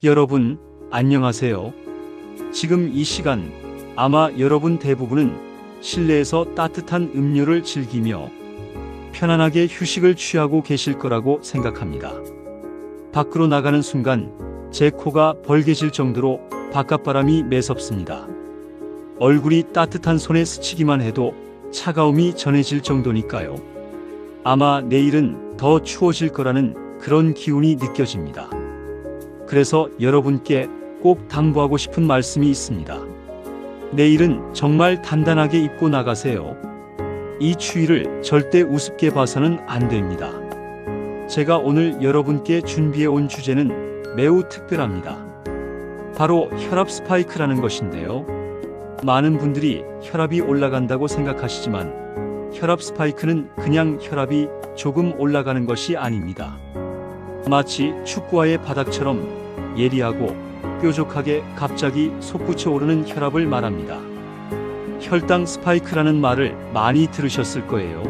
여러분, 안녕하세요. 지금 이 시간 아마 여러분 대부분은 실내에서 따뜻한 음료를 즐기며 편안하게 휴식을 취하고 계실 거라고 생각합니다. 밖으로 나가는 순간 제 코가 벌개질 정도로 바깥바람이 매섭습니다. 얼굴이 따뜻한 손에 스치기만 해도 차가움이 전해질 정도니까요. 아마 내일은 더 추워질 거라는 그런 기운이 느껴집니다. 그래서 여러분께 꼭 당부하고 싶은 말씀이 있습니다. 내일은 정말 단단하게 입고 나가세요. 이 추위를 절대 우습게 봐서는 안 됩니다. 제가 오늘 여러분께 준비해 온 주제는 매우 특별합니다. 바로 혈압 스파이크라는 것인데요. 많은 분들이 혈압이 올라간다고 생각하시지만 혈압 스파이크는 그냥 혈압이 조금 올라가는 것이 아닙니다. 마치 축구화의 바닥처럼 예리하고 뾰족하게 갑자기 솟구쳐 오르는 혈압을 말합니다. 혈당 스파이크라는 말을 많이 들으셨을 거예요.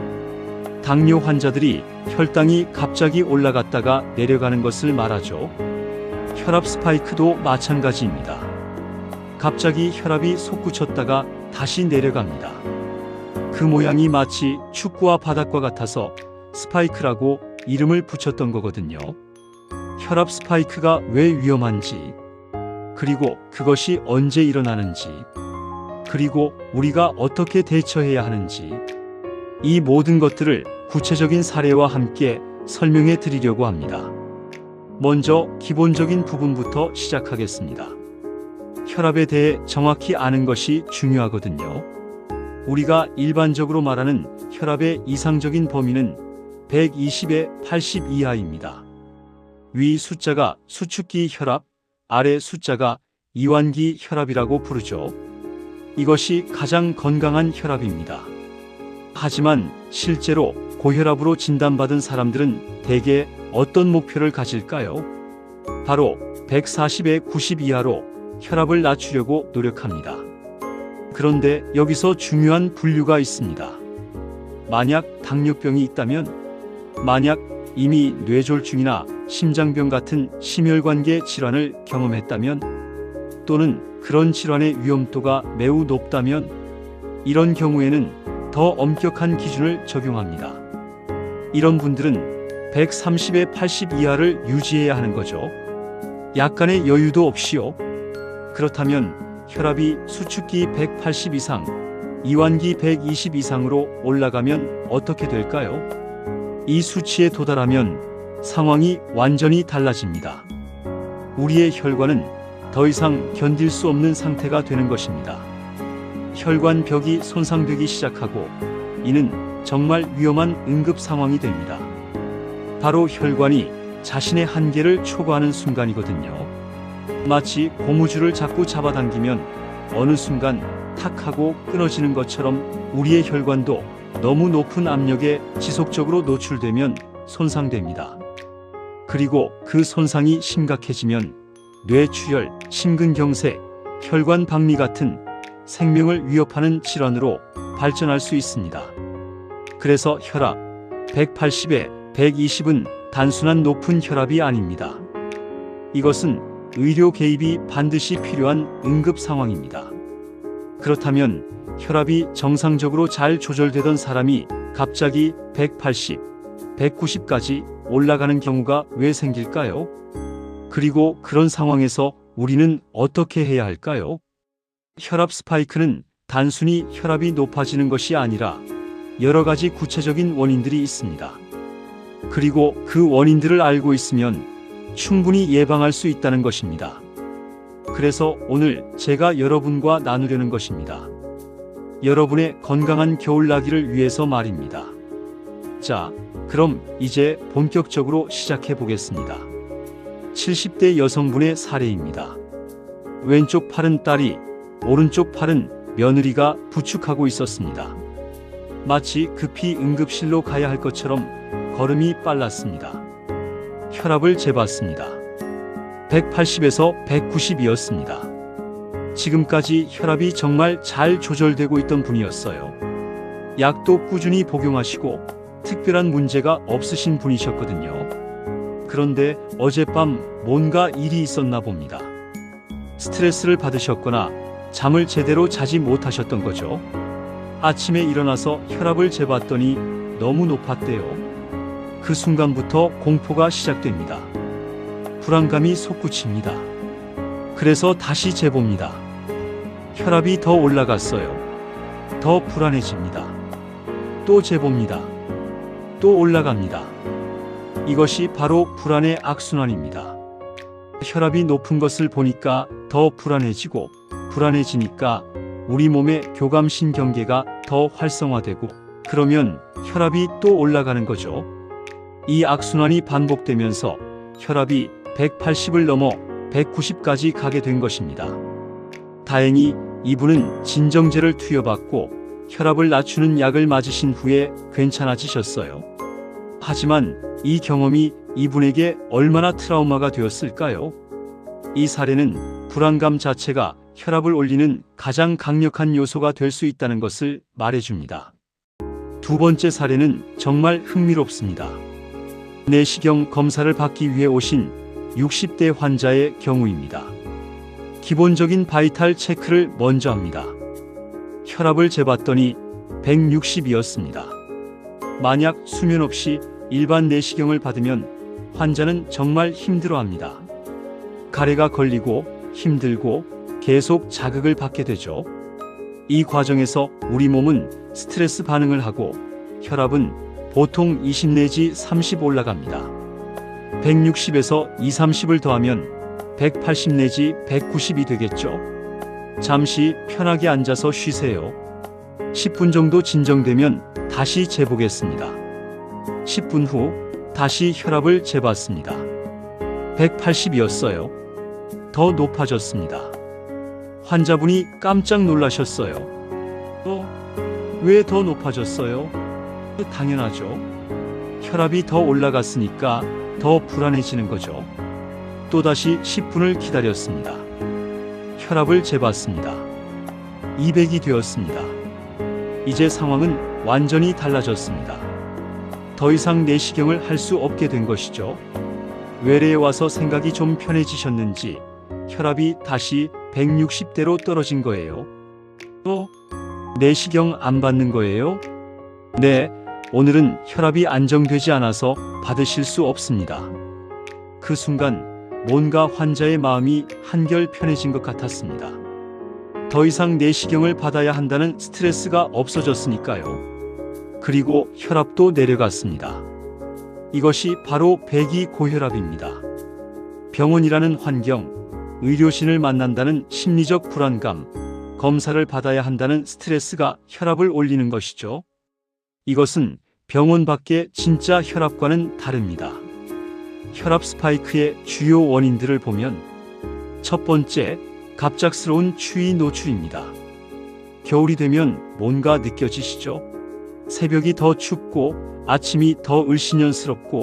당뇨 환자들이 혈당이 갑자기 올라갔다가 내려가는 것을 말하죠. 혈압 스파이크도 마찬가지입니다. 갑자기 혈압이 솟구쳤다가 다시 내려갑니다. 그 모양이 마치 축구화 바닥과 같아서 스파이크라고 이름을 붙였던 거거든요. 혈압 스파이크가 왜 위험한지, 그리고 그것이 언제 일어나는지, 그리고 우리가 어떻게 대처해야 하는지, 이 모든 것들을 구체적인 사례와 함께 설명해 드리려고 합니다. 먼저 기본적인 부분부터 시작하겠습니다. 혈압에 대해 정확히 아는 것이 중요하거든요. 우리가 일반적으로 말하는 혈압의 이상적인 범위는 120에 80 이하입니다. 위 숫자가 수축기 혈압, 아래 숫자가 이완기 혈압이라고 부르죠. 이것이 가장 건강한 혈압입니다. 하지만 실제로 고혈압으로 진단받은 사람들은 대개 어떤 목표를 가질까요? 바로 140에 90 이하로 혈압을 낮추려고 노력합니다. 그런데 여기서 중요한 분류가 있습니다. 만약 당뇨병이 있다면, 만약 이미 뇌졸중이나 심장병 같은 심혈관계 질환을 경험했다면, 또는 그런 질환의 위험도가 매우 높다면, 이런 경우에는 더 엄격한 기준을 적용합니다. 이런 분들은 130에 80 이하를 유지해야 하는 거죠. 약간의 여유도 없이요. 그렇다면 혈압이 수축기 180 이상, 이완기 120 이상으로 올라가면 어떻게 될까요? 이 수치에 도달하면 상황이 완전히 달라집니다. 우리의 혈관은 더 이상 견딜 수 없는 상태가 되는 것입니다. 혈관벽이 손상되기 시작하고, 이는 정말 위험한 응급 상황이 됩니다. 바로 혈관이 자신의 한계를 초과하는 순간이거든요. 마치 고무줄을 자꾸 잡아당기면 어느 순간 탁 하고 끊어지는 것처럼 우리의 혈관도 너무 높은 압력에 지속적으로 노출되면 손상됩니다. 그리고 그 손상이 심각해지면 뇌출혈, 심근경색, 혈관 박리 같은 생명을 위협하는 질환으로 발전할 수 있습니다. 그래서 혈압 180에 120은 단순한 높은 혈압이 아닙니다. 이것은 의료 개입이 반드시 필요한 응급 상황입니다. 그렇다면 혈압이 정상적으로 잘 조절되던 사람이 갑자기 180, 190까지 올라가는 경우가 왜 생길까요? 그리고 그런 상황에서 우리는 어떻게 해야 할까요? 혈압 스파이크는 단순히 혈압이 높아지는 것이 아니라 여러 가지 구체적인 원인들이 있습니다. 그리고 그 원인들을 알고 있으면 충분히 예방할 수 있다는 것입니다. 그래서 오늘 제가 여러분과 나누려는 것입니다. 여러분의 건강한 겨울나기를 위해서 말입니다. 자, 그럼 이제 본격적으로 시작해 보겠습니다. 70대 여성분의 사례입니다. 왼쪽 팔은 딸이, 오른쪽 팔은 며느리가 부축하고 있었습니다. 마치 급히 응급실로 가야 할 것처럼 걸음이 빨랐습니다. 혈압을 재봤습니다. 180에서 190이었습니다. 지금까지 혈압이 정말 잘 조절되고 있던 분이었어요. 약도 꾸준히 복용하시고 특별한 문제가 없으신 분이셨거든요. 그런데 어젯밤 뭔가 일이 있었나 봅니다. 스트레스를 받으셨거나 잠을 제대로 자지 못하셨던 거죠. 아침에 일어나서 혈압을 재봤더니 너무 높았대요. 그 순간부터 공포가 시작됩니다. 불안감이 솟구칩니다. 그래서 다시 재봅니다. 혈압이 더 올라갔어요. 더 불안해집니다. 또 재봅니다. 또 올라갑니다. 이것이 바로 불안의 악순환입니다. 혈압이 높은 것을 보니까 더 불안해지고, 불안해지니까 우리 몸의 교감신경계가 더 활성화되고, 그러면 혈압이 또 올라가는 거죠. 이 악순환이 반복되면서 혈압이 180을 넘어 190까지 가게 된 것입니다. 다행히 이분은 진정제를 투여받고 혈압을 낮추는 약을 맞으신 후에 괜찮아지셨어요. 하지만 이 경험이 이분에게 얼마나 트라우마가 되었을까요? 이 사례는 불안감 자체가 혈압을 올리는 가장 강력한 요소가 될 수 있다는 것을 말해줍니다. 두 번째 사례는 정말 흥미롭습니다. 내시경 검사를 받기 위해 오신 60대 환자의 경우입니다. 기본적인 바이탈 체크를 먼저 합니다. 혈압을 재봤더니 160이었습니다. 만약 수면 없이 일반 내시경을 받으면 환자는 정말 힘들어합니다. 가래가 걸리고 힘들고 계속 자극을 받게 되죠. 이 과정에서 우리 몸은 스트레스 반응을 하고 혈압은 보통 20 내지 30 올라갑니다. 160에서 20, 30을 더하면 180 내지 190이 되겠죠. 잠시 편하게 앉아서 쉬세요. 10분 정도 진정되면 다시 재보겠습니다. 10분 후 다시 혈압을 재봤습니다. 180이었어요. 더 높아졌습니다. 환자분이 깜짝 놀라셨어요. 왜 더 높아졌어요? 당연하죠. 혈압이 더 올라갔으니까 더 불안해지는 거죠. 또다시 10분을 기다렸습니다. 혈압을 재봤습니다. 200이 되었습니다. 이제 상황은 완전히 달라졌습니다. 더 이상 내시경을 할 수 없게 된 것이죠. 외래에 와서 생각이 좀 편해지셨는지 혈압이 다시 160대로 떨어진 거예요. 내시경 안 받는 거예요? 네, 오늘은 혈압이 안정되지 않아서 받으실 수 없습니다. 그 순간 뭔가 환자의 마음이 한결 편해진 것 같았습니다. 더 이상 내시경을 받아야 한다는 스트레스가 없어졌으니까요. 그리고 혈압도 내려갔습니다. 이것이 바로 배기 고혈압입니다. 병원이라는 환경, 의료진을 만난다는 심리적 불안감, 검사를 받아야 한다는 스트레스가 혈압을 올리는 것이죠. 이것은 병원 밖의 진짜 혈압과는 다릅니다. 혈압 스파이크의 주요 원인들을 보면 첫 번째, 갑작스러운 추위 노출입니다. 겨울이 되면 뭔가 느껴지시죠? 새벽이 더 춥고 아침이 더 을씨년스럽고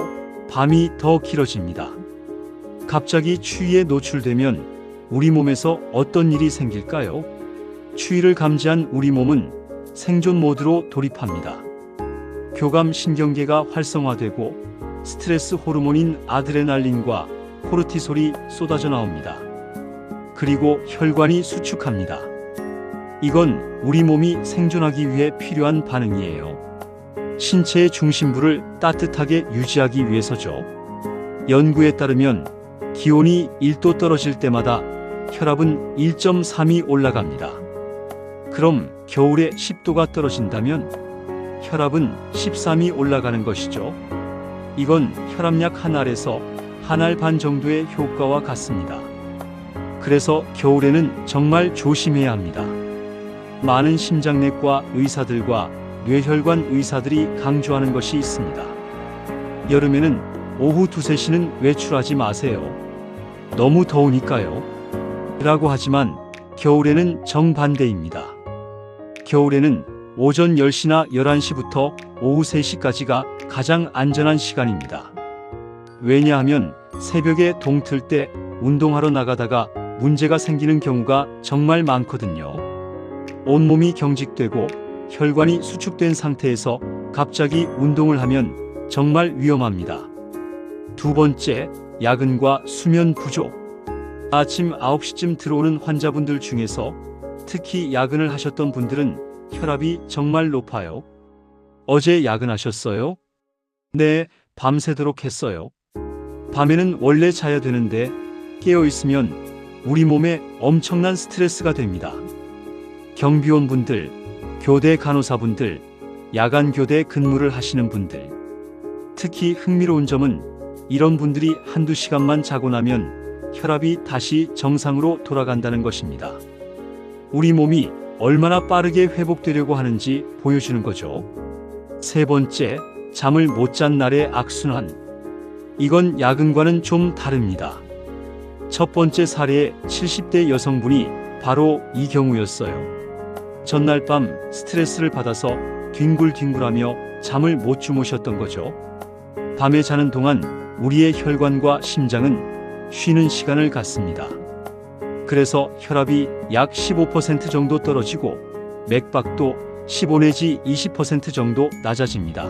밤이 더 길어집니다. 갑자기 추위에 노출되면 우리 몸에서 어떤 일이 생길까요? 추위를 감지한 우리 몸은 생존 모드로 돌입합니다. 교감 신경계가 활성화되고 스트레스 호르몬인 아드레날린과 코르티솔이 쏟아져 나옵니다. 그리고 혈관이 수축합니다. 이건 우리 몸이 생존하기 위해 필요한 반응이에요. 신체의 중심부를 따뜻하게 유지하기 위해서죠. 연구에 따르면 기온이 1도 떨어질 때마다 혈압은 1.3이 올라갑니다. 그럼 겨울에 10도가 떨어진다면 혈압은 13이 올라가는 것이죠. 이건 혈압약 한 알에서 한 알 반 정도의 효과와 같습니다. 그래서 겨울에는 정말 조심해야 합니다. 많은 심장내과 의사들과 뇌혈관 의사들이 강조하는 것이 있습니다. 여름에는 오후 2, 3시는 외출하지 마세요. 너무 더우니까요. 라고 하지만 겨울에는 정반대입니다. 겨울에는 오전 10시나 11시부터 오후 3시까지가 가장 안전한 시간입니다. 왜냐하면 새벽에 동틀 때 운동하러 나가다가 문제가 생기는 경우가 정말 많거든요. 온몸이 경직되고 혈관이 수축된 상태에서 갑자기 운동을 하면 정말 위험합니다. 두 번째, 야근과 수면 부족. 아침 9시쯤 들어오는 환자분들 중에서 특히 야근을 하셨던 분들은 혈압이 정말 높아요. 어제 야근하셨어요? 네, 밤새도록 했어요. 밤에는 원래 자야 되는데 깨어있으면 우리 몸에 엄청난 스트레스가 됩니다. 경비원분들, 교대 간호사분들, 야간 교대 근무를 하시는 분들. 특히 흥미로운 점은 이런 분들이 한두 시간만 자고 나면 혈압이 다시 정상으로 돌아간다는 것입니다. 우리 몸이 얼마나 빠르게 회복되려고 하는지 보여주는 거죠. 세 번째, 잠을 못 잔 날의 악순환. 이건 야근과는 좀 다릅니다. 첫 번째 사례의 70대 여성분이 바로 이 경우였어요. 전날 밤 스트레스를 받아서 뒹굴뒹굴하며 잠을 못 주무셨던 거죠. 밤에 자는 동안 우리의 혈관과 심장은 쉬는 시간을 갖습니다. 그래서 혈압이 약 15% 정도 떨어지고 맥박도 15 내지 20% 정도 낮아집니다.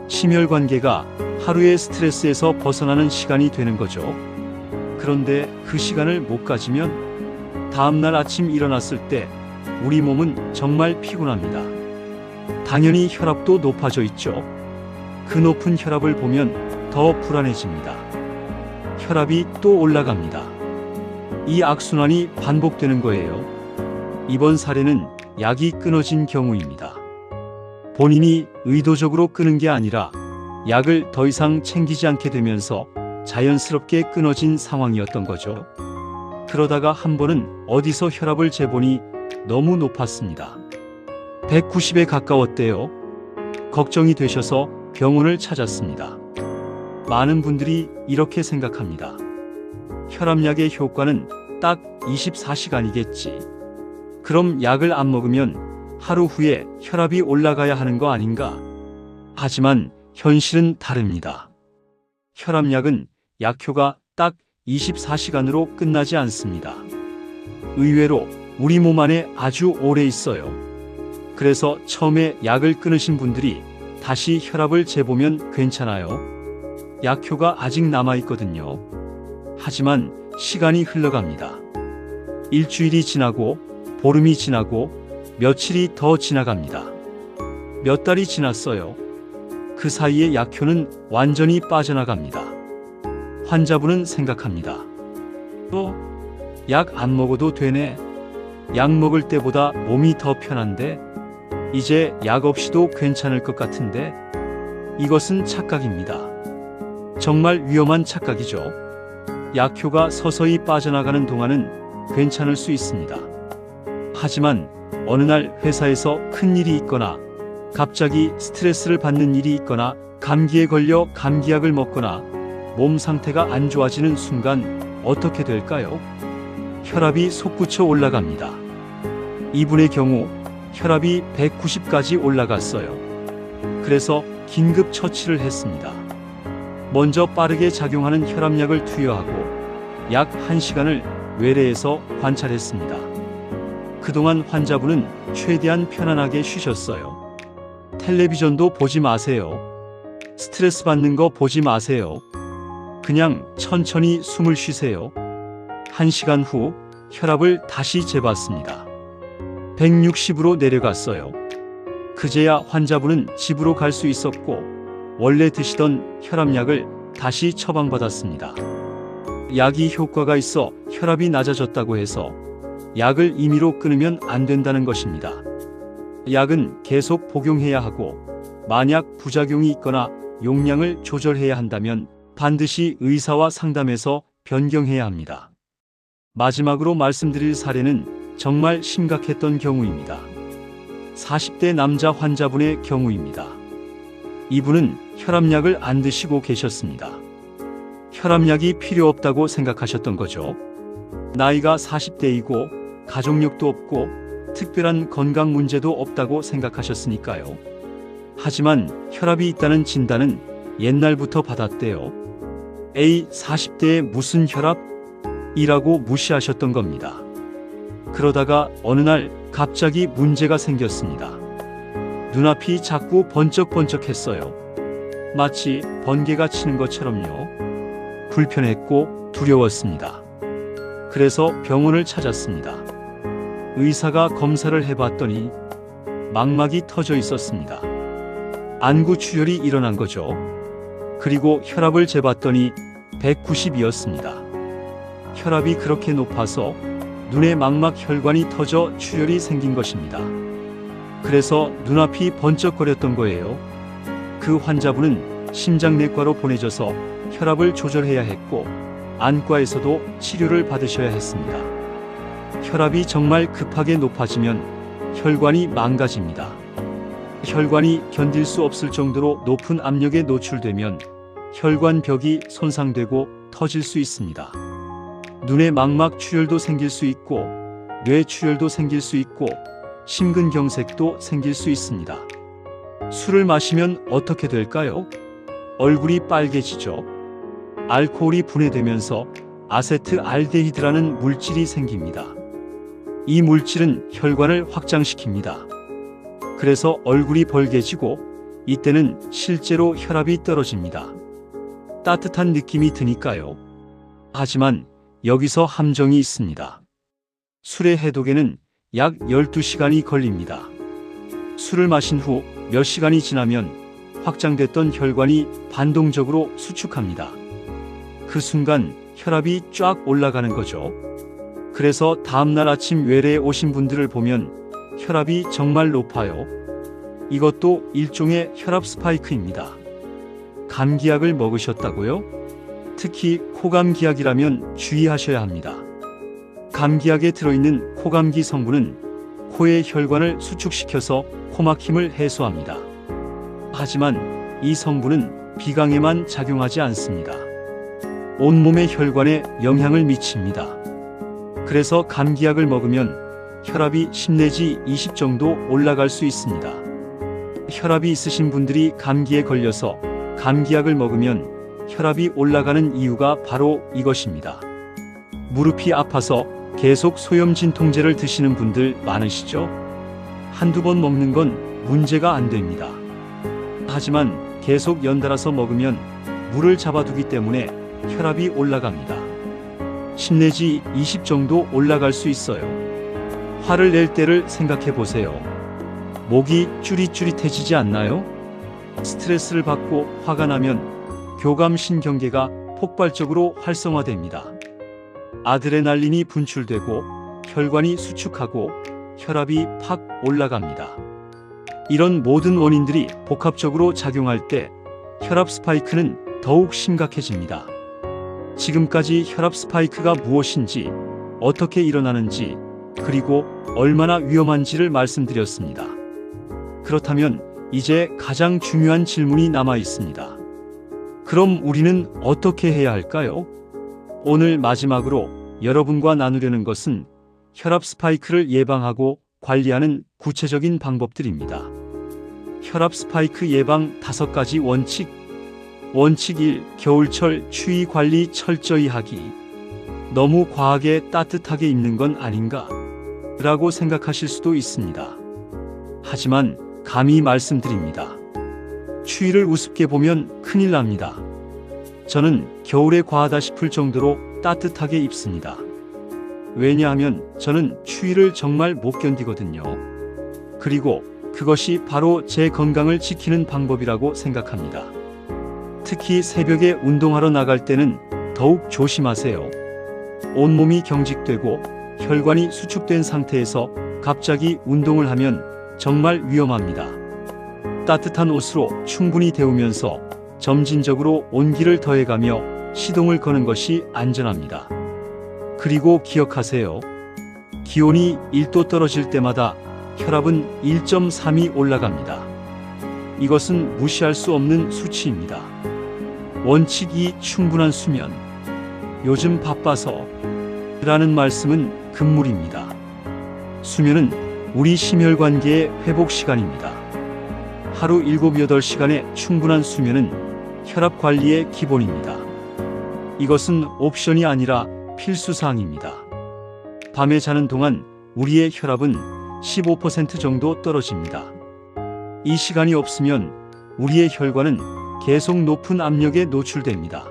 심혈관계가 하루의 스트레스에서 벗어나는 시간이 되는 거죠. 그런데 그 시간을 못 가지면 다음날 아침 일어났을 때 우리 몸은 정말 피곤합니다. 당연히 혈압도 높아져 있죠. 그 높은 혈압을 보면 더 불안해집니다. 혈압이 또 올라갑니다. 이 악순환이 반복되는 거예요. 이번 사례는 약이 끊어진 경우입니다. 본인이 의도적으로 끊은 게 아니라 약을 더 이상 챙기지 않게 되면서 자연스럽게 끊어진 상황이었던 거죠. 그러다가 한 번은 어디서 혈압을 재보니 너무 높았습니다. 190에 가까웠대요. 걱정이 되셔서 병원을 찾았습니다. 많은 분들이 이렇게 생각합니다. 혈압약의 효과는 딱 24시간이겠지. 그럼 약을 안 먹으면 하루 후에 혈압이 올라가야 하는 거 아닌가? 하지만 현실은 다릅니다. 혈압약은 약효가 딱 24시간으로 끝나지 않습니다. 의외로 우리 몸 안에 아주 오래 있어요. 그래서 처음에 약을 끊으신 분들이 다시 혈압을 재보면 괜찮아요. 약효가 아직 남아있거든요. 하지만 시간이 흘러갑니다. 일주일이 지나고 보름이 지나고 며칠이 더 지나갑니다. 몇 달이 지났어요. 그 사이에 약효는 완전히 빠져나갑니다. 환자분은 생각합니다. 약 안 먹어도 되네. 약 먹을 때보다 몸이 더 편한데 이제 약 없이도 괜찮을 것 같은데. 이것은 착각입니다. 정말 위험한 착각이죠. 약효가 서서히 빠져나가는 동안은 괜찮을 수 있습니다. 하지만 어느 날 회사에서 큰 일이 있거나 갑자기 스트레스를 받는 일이 있거나 감기에 걸려 감기약을 먹거나 몸 상태가 안 좋아지는 순간 어떻게 될까요? 혈압이 솟구쳐 올라갑니다. 이분의 경우 혈압이 190까지 올라갔어요. 그래서 긴급 처치를 했습니다. 먼저 빠르게 작용하는 혈압약을 투여하고 약 1시간을 외래에서 관찰했습니다. 그동안 환자분은 최대한 편안하게 쉬셨어요. 텔레비전도 보지 마세요. 스트레스 받는 거 보지 마세요. 그냥 천천히 숨을 쉬세요. 1시간 후 혈압을 다시 재봤습니다. 160으로 내려갔어요. 그제야 환자분은 집으로 갈 수 있었고 원래 드시던 혈압약을 다시 처방받았습니다. 약이 효과가 있어 혈압이 낮아졌다고 해서 약을 임의로 끊으면 안 된다는 것입니다. 약은 계속 복용해야 하고 만약 부작용이 있거나 용량을 조절해야 한다면 반드시 의사와 상담해서 변경해야 합니다. 마지막으로 말씀드릴 사례는 정말 심각했던 경우입니다. 40대 남자 환자분의 경우입니다. 이분은 혈압약을 안 드시고 계셨습니다. 혈압약이 필요 없다고 생각하셨던 거죠. 나이가 40대이고 가족력도 없고 특별한 건강 문제도 없다고 생각하셨으니까요. 하지만 혈압이 있다는 진단은 옛날부터 받았대요. 에이, 40대에 무슨 혈압? 이라고 무시하셨던 겁니다. 그러다가 어느 날 갑자기 문제가 생겼습니다. 눈앞이 자꾸 번쩍번쩍했어요. 마치 번개가 치는 것처럼요. 불편했고 두려웠습니다. 그래서 병원을 찾았습니다. 의사가 검사를 해봤더니 망막이 터져 있었습니다. 안구 출혈이 일어난 거죠. 그리고 혈압을 재봤더니 190이었습니다. 혈압이 그렇게 높아서 눈에 망막 혈관이 터져 출혈이 생긴 것입니다. 그래서 눈앞이 번쩍거렸던 거예요. 그 환자분은 심장내과로 보내져서 혈압을 조절해야 했고 안과에서도 치료를 받으셔야 했습니다. 혈압이 정말 급하게 높아지면 혈관이 망가집니다. 혈관이 견딜 수 없을 정도로 높은 압력에 노출되면 혈관벽이 손상되고 터질 수 있습니다. 눈에 망막 출혈도 생길 수 있고 뇌 출혈도 생길 수 있고 심근경색도 생길 수 있습니다. 술을 마시면 어떻게 될까요? 얼굴이 빨개지죠. 알코올이 분해되면서 아세트알데히드라는 물질이 생깁니다. 이 물질은 혈관을 확장시킵니다. 그래서 얼굴이 벌개지고 이때는 실제로 혈압이 떨어집니다. 따뜻한 느낌이 드니까요. 하지만 여기서 함정이 있습니다. 술의 해독에는 약 12시간이 걸립니다. 술을 마신 후 몇 시간이 지나면 확장됐던 혈관이 반동적으로 수축합니다. 그 순간 혈압이 쫙 올라가는 거죠. 그래서 다음날 아침 외래에 오신 분들을 보면 혈압이 정말 높아요. 이것도 일종의 혈압 스파이크입니다. 감기약을 먹으셨다고요? 특히 코감기약이라면 주의하셔야 합니다. 감기약에 들어있는 코감기 성분은 코의 혈관을 수축시켜서 코막힘을 해소합니다. 하지만 이 성분은 비강에만 작용하지 않습니다. 온몸의 혈관에 영향을 미칩니다. 그래서 감기약을 먹으면 혈압이 10 내지 20 정도 올라갈 수 있습니다. 혈압이 있으신 분들이 감기에 걸려서 감기약을 먹으면 혈압이 올라가는 이유가 바로 이것입니다. 무릎이 아파서 계속 소염진통제를 드시는 분들 많으시죠? 한두 번 먹는 건 문제가 안 됩니다. 하지만 계속 연달아서 먹으면 물을 잡아두기 때문에 혈압이 올라갑니다. 10 내지 20 정도 올라갈 수 있어요. 화를 낼 때를 생각해 보세요. 목이 쭈릿쭈릿해지지 않나요? 스트레스를 받고 화가 나면 교감신경계가 폭발적으로 활성화됩니다. 아드레날린이 분출되고 혈관이 수축하고 혈압이 팍 올라갑니다. 이런 모든 원인들이 복합적으로 작용할 때 혈압 스파이크는 더욱 심각해집니다. 지금까지 혈압 스파이크가 무엇인지, 어떻게 일어나는지, 그리고 얼마나 위험한지를 말씀드렸습니다. 그렇다면 이제 가장 중요한 질문이 남아 있습니다. 그럼 우리는 어떻게 해야 할까요? 오늘 마지막으로 여러분과 나누려는 것은 혈압 스파이크를 예방하고 관리하는 구체적인 방법들입니다. 혈압 스파이크 예방 5가지 원칙. 원칙 1. 겨울철 추위 관리 철저히 하기. 너무 과하게 따뜻하게 입는 건 아닌가? 라고 생각하실 수도 있습니다. 하지만 감히 말씀드립니다. 추위를 우습게 보면 큰일 납니다. 저는 겨울에 과하다 싶을 정도로 따뜻하게 입습니다. 왜냐하면 저는 추위를 정말 못 견디거든요. 그리고 그것이 바로 제 건강을 지키는 방법이라고 생각합니다. 특히 새벽에 운동하러 나갈 때는 더욱 조심하세요. 온몸이 경직되고 혈관이 수축된 상태에서 갑자기 운동을 하면 정말 위험합니다. 따뜻한 옷으로 충분히 데우면서 점진적으로 온기를 더해가며 시동을 거는 것이 안전합니다. 그리고 기억하세요. 기온이 1도 떨어질 때마다 혈압은 1.3이 올라갑니다. 이것은 무시할 수 없는 수치입니다. 원칙 2. 충분한 수면. 요즘 바빠서 라는 말씀은 금물입니다. 수면은 우리 심혈관계의 회복 시간입니다. 하루 7, 8시간의 충분한 수면은 혈압 관리의 기본입니다. 이것은 옵션이 아니라 필수사항입니다. 밤에 자는 동안 우리의 혈압은 15% 정도 떨어집니다. 이 시간이 없으면 우리의 혈관은 계속 높은 압력에 노출됩니다.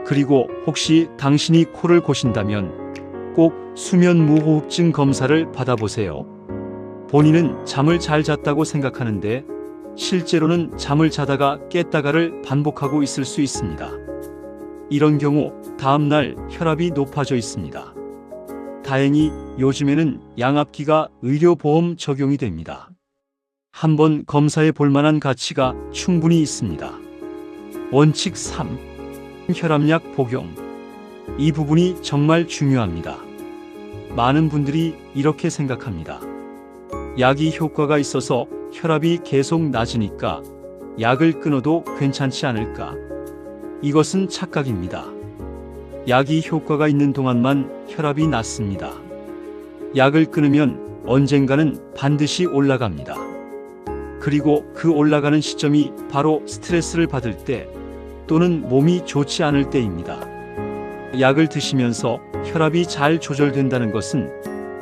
그리고 혹시 당신이 코를 고신다면 꼭 수면무호흡증 검사를 받아보세요. 본인은 잠을 잘 잤다고 생각하는데 실제로는 잠을 자다가 깼다가를 반복하고 있을 수 있습니다. 이런 경우 다음날 혈압이 높아져 있습니다. 다행히 요즘에는 양압기가 의료보험 적용이 됩니다. 한번 검사해 볼 만한 가치가 충분히 있습니다. 원칙 3. 혈압약 복용. 이 부분이 정말 중요합니다. 많은 분들이 이렇게 생각합니다. 약이 효과가 있어서 혈압이 계속 낮으니까 약을 끊어도 괜찮지 않을까? 이것은 착각입니다. 약이 효과가 있는 동안만 혈압이 낮습니다. 약을 끊으면 언젠가는 반드시 올라갑니다. 그리고 그 올라가는 시점이 바로 스트레스를 받을 때 또는 몸이 좋지 않을 때입니다. 약을 드시면서 혈압이 잘 조절된다는 것은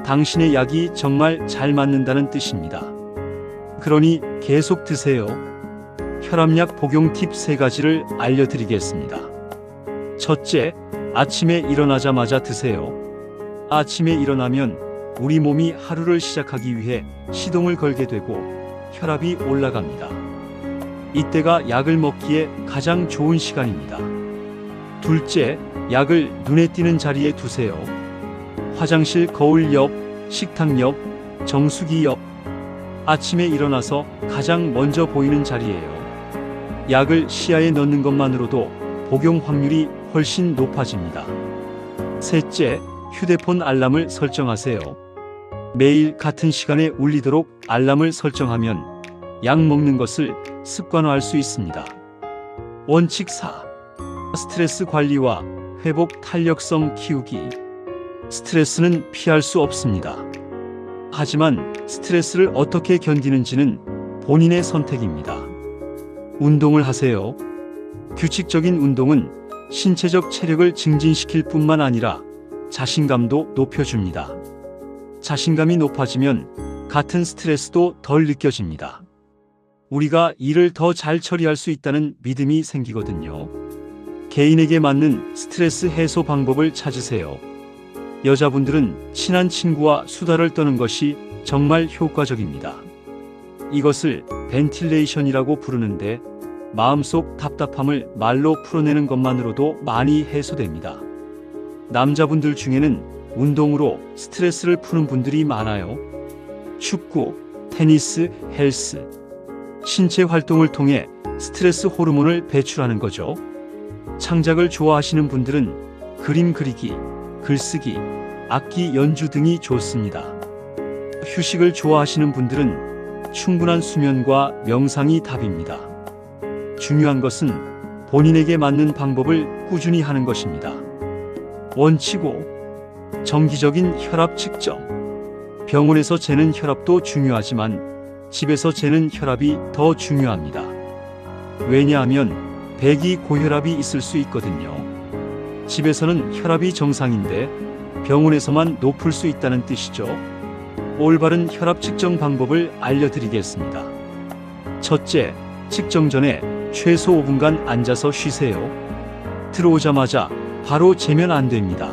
당신의 약이 정말 잘 맞는다는 뜻입니다. 그러니 계속 드세요. 혈압약 복용 팁 3가지를 알려드리겠습니다. 첫째, 아침에 일어나자마자 드세요. 아침에 일어나면 우리 몸이 하루를 시작하기 위해 시동을 걸게 되고 혈압이 올라갑니다. 이때가 약을 먹기에 가장 좋은 시간입니다. 둘째, 약을 눈에 띄는 자리에 두세요. 화장실 거울 옆, 식탁 옆, 정수기 옆. 아침에 일어나서 가장 먼저 보이는 자리예요. 약을 시야에 넣는 것만으로도 복용 확률이 훨씬 높아집니다. 셋째, 휴대폰 알람을 설정하세요. 매일 같은 시간에 울리도록 알람을 설정하면 약 먹는 것을 습관화할 수 있습니다. 원칙 4. 스트레스 관리와 회복 탄력성 키우기. 스트레스는 피할 수 없습니다. 하지만 스트레스를 어떻게 견디는지는 본인의 선택입니다. 운동을 하세요. 규칙적인 운동은 신체적 체력을 증진시킬 뿐만 아니라 자신감도 높여줍니다. 자신감이 높아지면 같은 스트레스도 덜 느껴집니다. 우리가 일을 더 잘 처리할 수 있다는 믿음이 생기거든요. 개인에게 맞는 스트레스 해소 방법을 찾으세요. 여자분들은 친한 친구와 수다를 떠는 것이 정말 효과적입니다. 이것을 벤틸레이션이라고 부르는데 마음속 답답함을 말로 풀어내는 것만으로도 많이 해소됩니다. 남자분들 중에는 운동으로 스트레스를 푸는 분들이 많아요. 축구, 테니스, 헬스. 신체 활동을 통해 스트레스 호르몬을 배출하는 거죠. 창작을 좋아하시는 분들은 그림 그리기, 글쓰기, 악기 연주 등이 좋습니다. 휴식을 좋아하시는 분들은 충분한 수면과 명상이 답입니다. 중요한 것은 본인에게 맞는 방법을 꾸준히 하는 것입니다. 원칙 5. 정기적인 혈압 측정. 병원에서 재는 혈압도 중요하지만 집에서 재는 혈압이 더 중요합니다. 왜냐하면 배기 고혈압이 있을 수 있거든요. 집에서는 혈압이 정상인데 병원에서만 높을 수 있다는 뜻이죠. 올바른 혈압 측정 방법을 알려드리겠습니다. 첫째, 측정 전에 최소 5분간 앉아서 쉬세요. 들어오자마자 바로 재면 안 됩니다.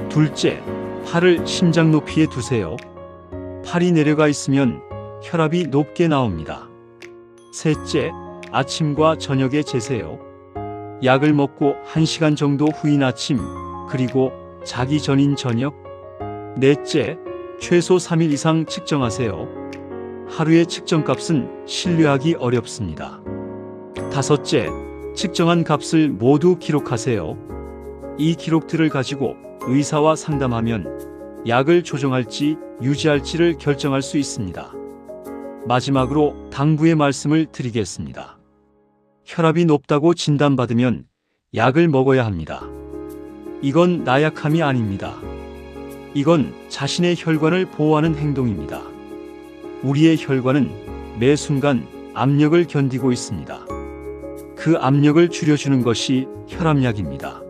둘째, 팔을 심장 높이에 두세요. 팔이 내려가 있으면 혈압이 높게 나옵니다. 셋째, 아침과 저녁에 재세요. 약을 먹고 1시간 정도 후인 아침, 그리고 자기 전인 저녁. 넷째, 최소 3일 이상 측정하세요. 하루의 측정값은 신뢰하기 어렵습니다. 다섯째, 측정한 값을 모두 기록하세요. 이 기록들을 가지고 의사와 상담하면 약을 조정할지 유지할지를 결정할 수 있습니다. 마지막으로 당부의 말씀을 드리겠습니다. 혈압이 높다고 진단받으면 약을 먹어야 합니다. 이건 나약함이 아닙니다. 이건 자신의 혈관을 보호하는 행동입니다. 우리의 혈관은 매 순간 압력을 견디고 있습니다. 그 압력을 줄여주는 것이 혈압약입니다.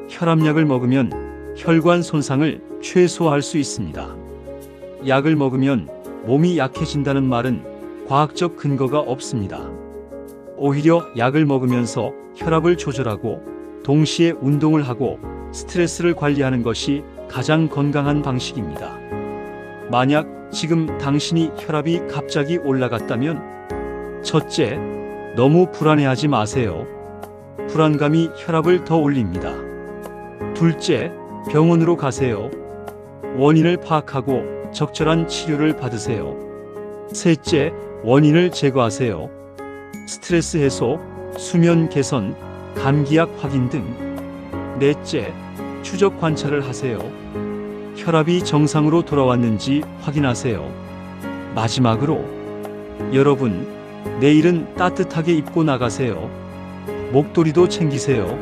혈압약을 먹으면 혈관 손상을 최소화할 수 있습니다. 약을 먹으면 몸이 약해진다는 말은 과학적 근거가 없습니다. 오히려 약을 먹으면서 혈압을 조절하고 동시에 운동을 하고 스트레스를 관리하는 것이 가장 건강한 방식입니다. 만약 지금 당신이 혈압이 갑자기 올라갔다면 첫째, 너무 불안해하지 마세요. 불안감이 혈압을 더 올립니다. 둘째, 병원으로 가세요. 원인을 파악하고 적절한 치료를 받으세요. 셋째, 원인을 제거하세요. 스트레스 해소, 수면 개선, 감기약 확인 등. 넷째, 추적 관찰을 하세요. 혈압이 정상으로 돌아왔는지 확인하세요. 마지막으로, 여러분, 내일은 따뜻하게 입고 나가세요. 목도리도 챙기세요.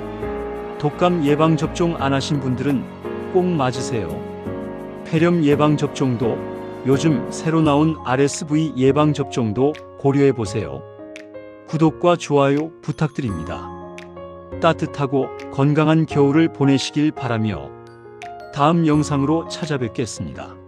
독감 예방접종 안 하신 분들은 꼭 맞으세요. 폐렴 예방접종도, 요즘 새로 나온 RSV 예방접종도 고려해보세요. 구독과 좋아요 부탁드립니다. 따뜻하고 건강한 겨울을 보내시길 바라며 다음 영상으로 찾아뵙겠습니다.